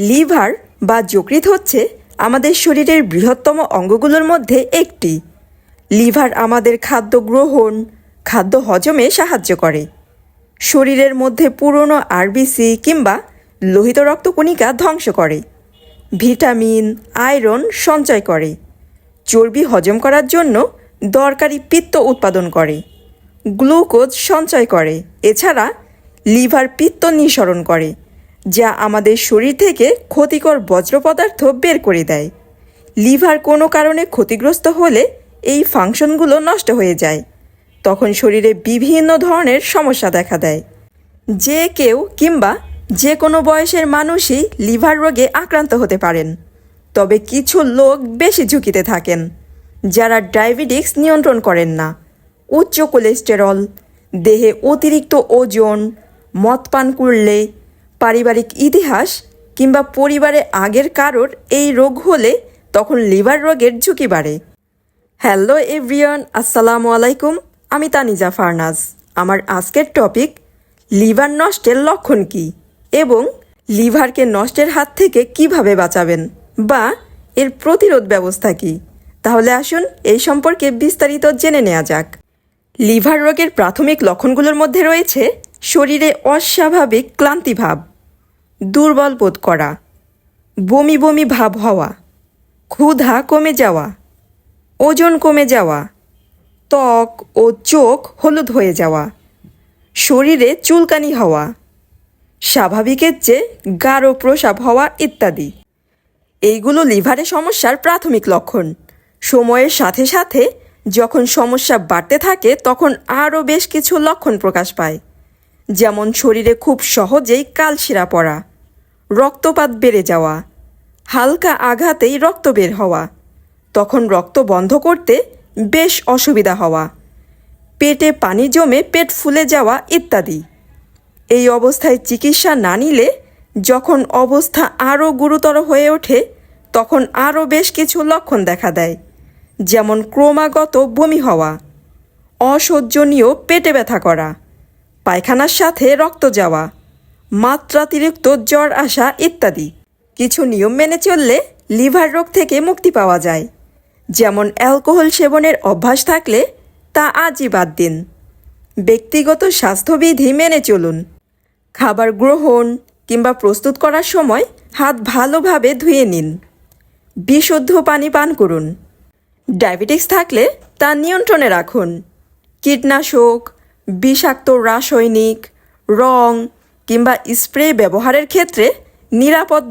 Liver বা যকৃৎ হচ্ছে আমাদের শরীরের বৃহত্তম অঙ্গগুলোর মধ্যে একটি। লিভার আমাদের খাদ্য গ্রহণ, খাদ্য হজমে সাহায্য করে। শরীরের মধ্যে পুরনো আরবিসি কিংবা লোহিত রক্তকণিকা ধ্বংস করে। ভিটামিন, আয়রন সঞ্চয় করে। চর্বি হজম করার জন্য দরকারি পিত্ত উৎপাদন করে। গ্লুকোজ সঞ্চয় করে। এছাড়া লিভার পিত্ত নিঃসরণ করে, যা আমাদের শরীর থেকে ক্ষতিকর বজ্র পদার্থ বের করে দেয়। লিভার কোনো কারণে ক্ষতিগ্রস্ত হলে এই ফাংশনগুলো নষ্ট হয়ে যায়। তখন শরীরে বিভিন্ন ধরনের সমস্যা দেখা দেয়। যে কেউ কিংবা যে কোনো বয়সের মানুষই লিভার রোগে আক্রান্ত হতে পারেন। তবে কিছু লোক বেশি ঝুঁকিতে থাকেন, যারা ডায়াবেটিস নিয়ন্ত্রণ করেন না, উচ্চ কোলেস্টেরল, দেহে অতিরিক্ত ওজন, মদ পান করলে, পারিবারিক ইতিহাস কিংবা পরিবারে আগের কারোর এই রোগ হলে তখন লিভার রোগের ঝুঁকি বাড়ে। হ্যালো এভরিওয়ান, আসসালামু আলাইকুম। আমি তানিজা ফারনাজ। আমার আজকের টপিক লিভার নষ্টের লক্ষণ কী এবং লিভারকে নষ্টের হাত থেকে কিভাবে বাঁচাবেন বা এর প্রতিরোধ ব্যবস্থা কী। তাহলে আসুন এই সম্পর্কে বিস্তারিত জেনে নেওয়া যাক। লিভার রোগের প্রাথমিক লক্ষণগুলোর মধ্যে রয়েছে শরীরে অস্বাভাবিক ক্লান্তিভাব, দুর্বল বোধ করা, বমি বমি ভাব হওয়া, ক্ষুধা কমে যাওয়া, ওজন কমে যাওয়া, ত্বক ও চোখ হলুদ হয়ে যাওয়া, শরীরে চুলকানি হওয়া, স্বাভাবিকের চেয়ে গাঢ় প্রস্রাব হওয়া ইত্যাদি। এইগুলো লিভারের সমস্যার প্রাথমিক লক্ষণ। সময়ের সাথে সাথে যখন সমস্যা বাড়তে থাকে তখন আরও বেশ কিছু লক্ষণ প্রকাশ পায়, যেমন শরীরে খুব সহজেই কালশিরা পড়া, রক্তপাত বেড়ে যাওয়া, হালকা আঘাতেই রক্ত বের হওয়া, তখন রক্ত বন্ধ করতে বেশ অসুবিধা হওয়া, পেটে পানি জমে পেট ফুলে যাওয়া ইত্যাদি। এই অবস্থায় চিকিৎসা না নিলে যখন অবস্থা আরও গুরুতর হয়ে ওঠে তখন আরও বেশ কিছু লক্ষণ দেখা দেয়, যেমন ক্রমাগত বমি হওয়া, অসহ্যনীয় পেটে ব্যথা করা, পায়খানার সাথে রক্ত যাওয়া, মাত্রাতিরিক্ত জ্বর আসা ইত্যাদি। কিছু নিয়ম মেনে চললে লিভার রোগ থেকে মুক্তি পাওয়া যায়, যেমন অ্যালকোহল সেবনের অভ্যাস থাকলে তা আজই বাদ দিন। ব্যক্তিগত স্বাস্থ্যবিধি মেনে চলুন। খাবার গ্রহণ কিংবা প্রস্তুত করার সময় হাত ভালোভাবে ধুয়ে নিন। বিশুদ্ধ পানি পান করুন। ডায়াবেটিস থাকলে তা নিয়ন্ত্রণে রাখুন। কীটনাশক, বিষাক্ত রাসায়নিক, রং কিংবা স্প্রে ব্যবহারের ক্ষেত্রে নিরাপদ